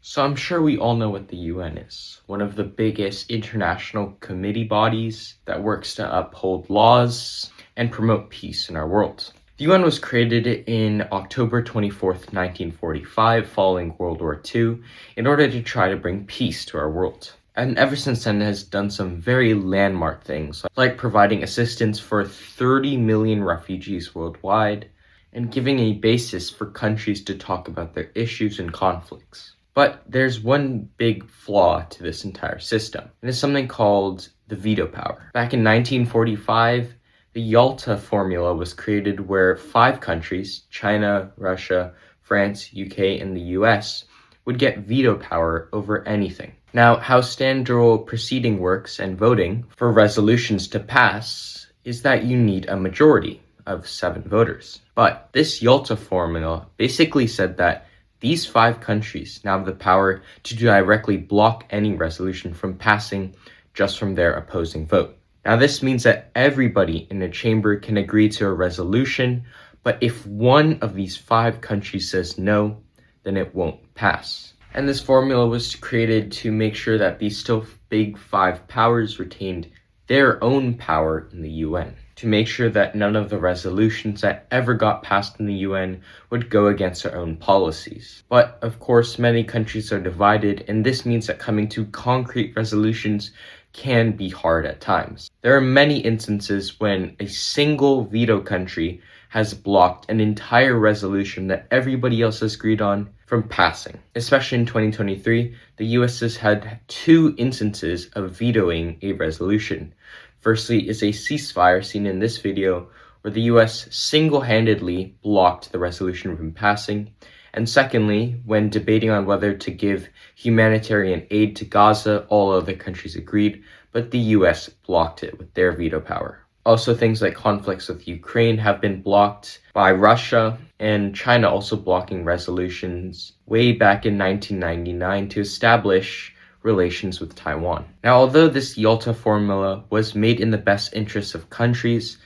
So I'm sure we all know what the UN is, one of the biggest international committee bodies that works to uphold laws and promote peace in our world. The UN was created in October 24th, 1945, following World War II, in order to try to bring peace to our world. And ever since then, it has done some very landmark things, like providing assistance for 30 million refugees worldwide, and giving a basis for countries to talk about their issues and conflicts. But there's one big flaw to this entire system, and it's something called the veto power. Back in 1945, the Yalta formula was created where 5 countries, China, Russia, France, UK, and the US, would get veto power over anything. Now, how standard proceeding works and voting for resolutions to pass is that you need a majority of 7 voters. But this Yalta formula basically said that these 5 countries now have the power to directly block any resolution from passing just from their opposing vote. Now, this means that everybody in the chamber can agree to a resolution, but if one of these 5 countries says no, then it won't pass. And this formula was created to make sure that these still big 5 powers retained their own power in the UN, to make sure that none of the resolutions that ever got passed in the UN would go against their own policies. But of course, many countries are divided, and this means that coming to concrete resolutions can be hard at times. There are many instances when a single veto country has blocked an entire resolution that everybody else has agreed on from passing. Especially in 2023, the US has had 2 instances of vetoing a resolution. Firstly is a ceasefire seen in this video, where the US single-handedly blocked the resolution from passing. And secondly, when debating on whether to give humanitarian aid to Gaza, all other countries agreed, but the US blocked it with their veto power. Also, things like conflicts with Ukraine have been blocked by Russia, and China also blocking resolutions way back in 1999 to establish relations with Taiwan. Now, although this Yalta formula was made in the best interests of countries,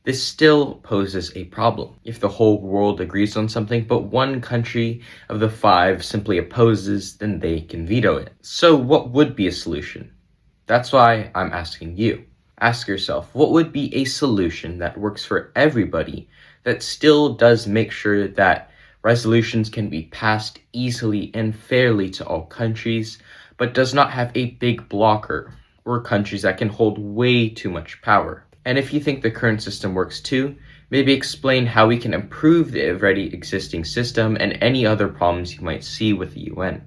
this still poses a problem. If the whole world agrees on something, but one country of the 5 simply opposes, then they can veto it. So what would be a solution? That's why I'm asking you. Ask yourself, what would be a solution that works for everybody that still does make sure that resolutions can be passed easily and fairly to all countries, but does not have a big blocker or countries that can hold way too much power? And if you think the current system works too, maybe explain how we can improve the already existing system and any other problems you might see with the UN.